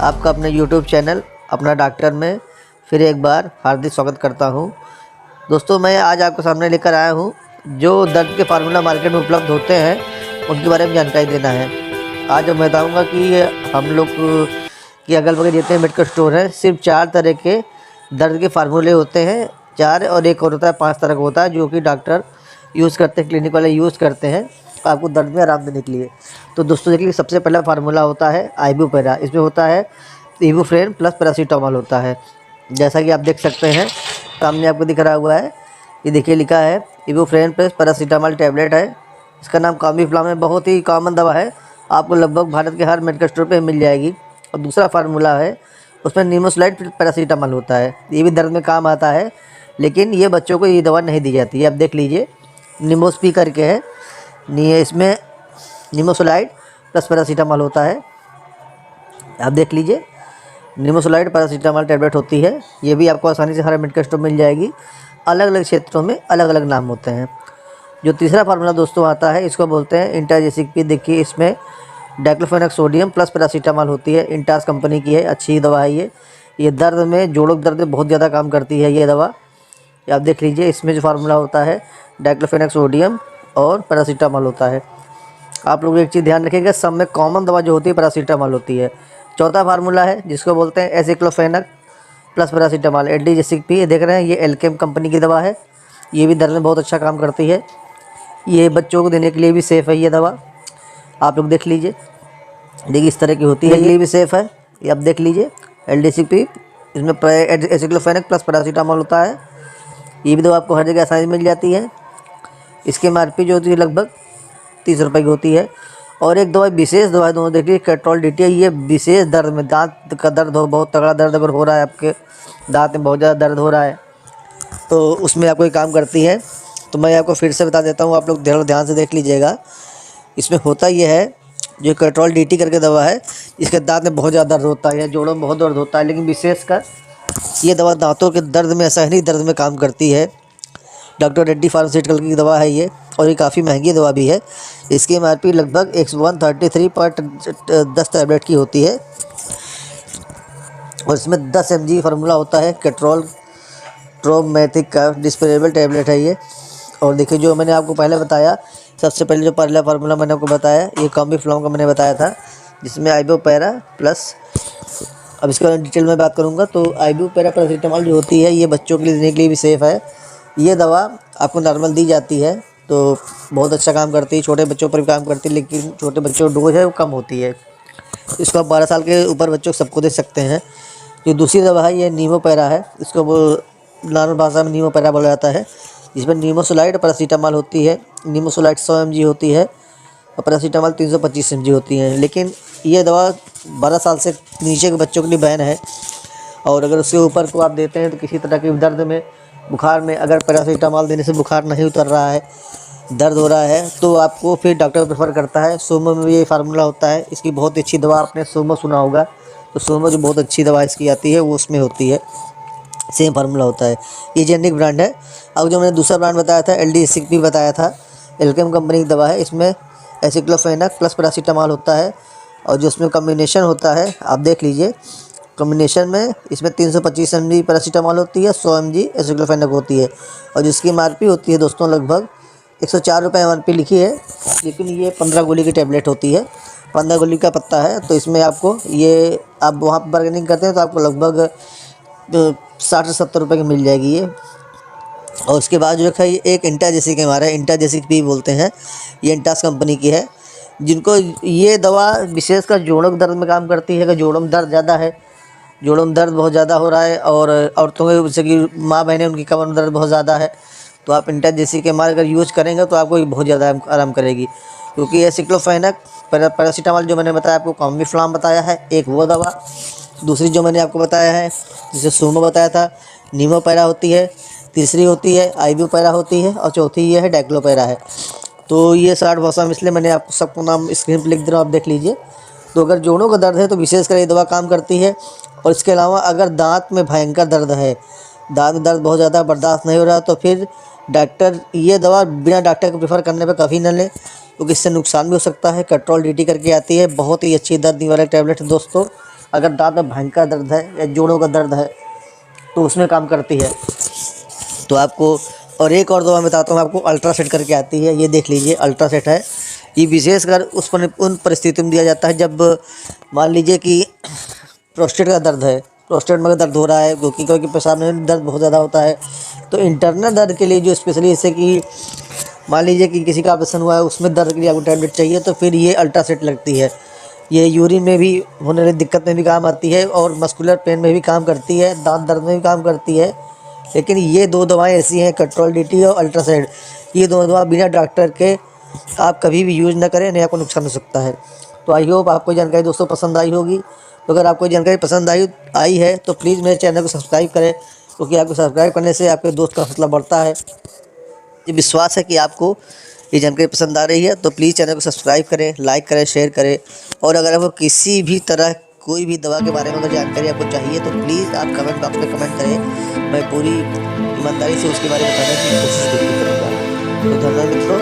आपका अपने YouTube channel अपना डॉक्टर में फिर एक बार हार्दिक स्वागत करता हूं। दोस्तों, मैं आज आपके सामने लेकर आया हूं जो दर्द के फार्मूला मार्केट में उपलब्ध होते हैं उनके बारे में जानकारी देना है। आज मैं बताऊंगा कि हम लोग के अगल बगल जितने मेडिकल स्टोर हैं सिर्फ 4 तरह के दर्द के फार्मूले होते हैं। 4 और एक और होता है 5 तरह का होता है जो कि डॉक्टर यूज़ करते हैं, क्लिनिक वाले यूज़ करते हैं आपको दर्द में आराम देने के लिए। तो दोस्तों देखिए, सबसे पहला फार्मूला होता है आइबुपेरा। इसमें होता है इबुप्रोफेन प्लस पैरासीटामोल होता है। जैसा कि आप देख सकते हैं सामने आपको दिख रहा हुआ है, ये देखिए लिखा है इबुप्रोफेन प्लस पैरासीटामोल टैबलेट है। इसका नाम कामीफ्लाम है, बहुत ही कॉमन दवा है, आपको लगभग भारत के हर मेडिकल स्टोर पे मिल जाएगी। और दूसरा फार्मूला है उसमें निमोसुलाइड पैरासीटामोल होता है, ये भी दर्द में काम आता है, लेकिन ये बच्चों को ये दवा नहीं दी जाती है। आप देख लीजिए निमोस्पी करके है, इसमें निमोसुलाइड प्लस पैरासीटामोल होता है। आप देख लीजिए निमोसुलाइड पैरासीटामोल टैबलेट होती है, ये भी आपको आसानी से हर मेडिकल स्टोर मिल जाएगी। अलग अलग क्षेत्रों में अलग अलग नाम होते हैं। जो तीसरा फार्मूला दोस्तों आता है इसको बोलते हैं इंटाजेसिक पी। देखिए इसमें डाइक्लोफेनेक सोडियम प्लस पैरासीटामोल होती है, इंटास कंपनी की है, अच्छी दवा है ये दर्द में, जोड़ों के दर्द में बहुत ज़्यादा काम करती है ये दवा। आप देख लीजिए इसमें जो फार्मूला होता है डाइक्लोफेनेक सोडियम और पैरासीटामोल होता है। आप लोग एक चीज़ ध्यान रखिएगा, सब में कॉमन दवा जो होती है पैरासीटामोल होती है। चौथा फार्मूला है जिसको बोलते हैं एसिक्लोफेनक प्लस पैरासीटामोल एडिजेसिक पी। देख रहे हैं ये एल्केम कंपनी की दवा है, ये भी दर्द में बहुत अच्छा काम करती है। ये बच्चों को देने के लिए भी सेफ़ है ये दवा, आप लोग देख लीजिए। देखिए इस तरह की होती है, ये भी सेफ़ है, ये आप देख लीजिए एडिजेसिक पी। इसमें एसिक्लोफेनक प्लस पैरासीटामोल होता है, ये भी दवा आपको हर जगह आसानी से मिल जाती है। इसकी एमआरपी जो होती है लगभग 30 रुपये की होती है। और एक दवा विशेष दवा है, दोनों देखिए कैट्रोल डीटी है, ये विशेष दर्द में, दांत का दर्द हो, बहुत तगड़ा दर्द अगर हो रहा है, आपके दांत में बहुत ज़्यादा दर्द हो रहा है तो उसमें आपको ये काम करती है। तो मैं आपको फिर से बता देता हूँ, आप लोग ध्यान से देख लीजिएगा। इसमें होता ये है जो कैट्रोल डीटी करके दवा है, इसके दांत में बहुत ज़्यादा दर्द होता है या जोड़ों में बहुत दर्द होता है, लेकिन विशेषकर ये दवा दांतों के दर्द में, असहनीय दर्द में काम करती है। डॉक्टर रेड्डी फार्मास्यूटिकल की दवा है ये, और ये काफ़ी महंगी दवा भी है। इसकी एमआरपी लगभग 133.10 टैबलेट की होती है और इसमें 10 mg फार्मूला होता है। कैट्रोल ट्रोमेथिक का डिस्पेरेबल टैबलेट है ये। और देखिए जो मैंने आपको पहले बताया, सबसे पहले जो पहला फार्मूला मैंने आपको बताया ये कामीफ्लाम का मैंने बताया था, जिसमें आइबुपेरा प्लस, अब इसके बारे में डिटेल में बात करूँगा। तो आइबुपेरा पैरासीटामोल जो होती है ये बच्चों के लिए देने के लिए भी सेफ़ है। ये दवा आपको नॉर्मल दी जाती है तो बहुत अच्छा काम करती है, छोटे बच्चों पर भी काम करती है, लेकिन छोटे बच्चों की डोज है वो कम होती है। इसको आप 12 साल के ऊपर बच्चों को सबको दे सकते हैं। जो दूसरी दवा है ये नीमोपेरा है, इसको वो नॉर्मल भाषा में नीमोपेरा बोला जाता है, जिसमें नीमोसुलाइड पैरासीटामोल होती है। नीमोसुलाइड 100 mg होती है और पैरासीटामोल 325 mg होती है। लेकिन ये दवा 12 साल से नीचे के बच्चों के लिए बैन है, और अगर उसके ऊपर को आप देते हैं तो किसी तरह के दर्द में, बुखार में, अगर पैरासीटामोल देने से बुखार नहीं उतर रहा है, दर्द हो रहा है, तो आपको फिर डॉक्टर प्रेफर करता है। सोमो में भी ये फार्मूला होता है, इसकी बहुत अच्छी दवा, आपने सोमो सुना होगा, तो सोमो जो बहुत अच्छी दवा इसकी आती है वो उसमें होती है, सेम फार्मूला होता है। ये जेनेरिक ब्रांड है। अब जो मैंने दूसरा ब्रांड बताया था एलडीएसिक भी बताया था, एल्केम कंपनी की दवा है, इसमें एसिक्लोफेनक प्लस पैरासीटामोल होता है। और जो इसमें कॉम्बिनेशन होता है आप देख लीजिए, कॉम्बिनेशन में इसमें 325 mg पैरासीटामोल होती है, 100 mg एसिक्लोफेनक होती है, और जिसकी एमआरपी होती है दोस्तों लगभग 104 रुपये एमआरपी लिखी है, लेकिन ये 15 गोली की टैबलेट होती है, 15 गोली का पत्ता है। तो इसमें आपको ये, आप वहाँ पर बार्गेनिंग करते हैं तो आपको लगभग 60 से 70 रुपये की मिल जाएगी ये। और उसके बाद जो है ये एक इंटाजेसिक हमारा इंटाजेसिक पी बोलते हैं, ये इंटास कंपनी की है, जिनको ये दवा विशेषकर जोड़ों के दर्द में काम करती है। अगर जोड़ों में दर्द ज़्यादा है, जोड़ों में दर्द बहुत ज़्यादा हो रहा है, और औरतों के जैसे कि माँ बहनें उनकी कमर में दर्द बहुत ज़्यादा है, तो आप इंटाजेसिक के अगर यूज़ करेंगे तो आपको बहुत ज़्यादा आराम करेगी। क्योंकि एसिक्लोफेनक पैरासीटामोल जो मैंने बताया आपको, कामीफ्लाम बताया है एक वो दवा, दूसरी जो मैंने आपको बताया है जिसे सोमो बताया था, नीमोपेरा होती है, तीसरी होती है आइबुपेरा होती है, और चौथी ये है डाइक्लोपेरा है। तो ये 60 भाषा में, इसलिए मैंने आपको सबको नाम स्क्रीन पर लिख दे रहा हूँ, आप देख लीजिए। तो अगर जोड़ों का दर्द है तो विशेषकर ये दवा काम करती है। और इसके अलावा अगर दांत में भयंकर दर्द है, दांत में दर्द बहुत ज़्यादा बर्दाश्त नहीं हो रहा, तो फिर डॉक्टर ये दवा बिना डॉक्टर को प्रेफर करने पे कभी न लें, क्योंकि इससे नुकसान भी हो सकता है। कैट्रोल डीटी करके आती है, बहुत ही अच्छी दर्द निवारक टैबलेट है दोस्तों, अगर दांत में भयंकर दर्द है या जोड़ों का दर्द है तो उसमें काम करती है। तो आपको और एक और दवा बताता हूँ आपको, अल्ट्रासेट करके आती है, ये देख लीजिए अल्ट्रासेट है। ये विशेषकर उन परिस्थितियों में दिया जाता है जब मान लीजिए कि प्रोस्टेट का दर्द है, प्रोस्टेट में दर्द हो रहा है, क्योंकि पेशाब में दर्द बहुत ज़्यादा होता है। तो इंटरनल दर्द के लिए जो स्पेशली जैसे कि मान लीजिए कि किसी का ऑपरेशन हुआ है, उसमें दर्द के लिए आपको टैबलेट चाहिए, तो फिर ये अल्ट्रासेट लगती है। ये यूरिन में भी होने वाली दिक्कत में भी काम आती है और मस्कुलर पेन में भी काम करती है, दांत दर्द में भी काम करती है। लेकिन ये 2 दवाएं ऐसी हैं, कंट्रोल DT और अल्ट्रासेट, ये 2 दवा बिना डॉक्टर के आप कभी भी यूज़ ना करें, नहीं आपको नुकसान हो सकता है। तो आई होप आपको जानकारी दोस्तों पसंद आई होगी। तो अगर आपको जानकारी पसंद आई है तो प्लीज़ मेरे चैनल को सब्सक्राइब करें, क्योंकि आपको सब्सक्राइब करने से आपके दोस्त का हौसला बढ़ता है। ये विश्वास है कि आपको ये जानकारी पसंद आ रही है, तो प्लीज़ चैनल को सब्सक्राइब करें, लाइक करें, शेयर करें। और अगर आपको किसी भी तरह कोई भी दवा के बारे में अगर जानकारी आपको चाहिए तो प्लीज़ आप कमेंट बॉक्स में कमेंट करें, मैं पूरी ईमानदारी से उसके बारे में बताने की कोशिश करूँगा। तो धन्यवाद मित्रों।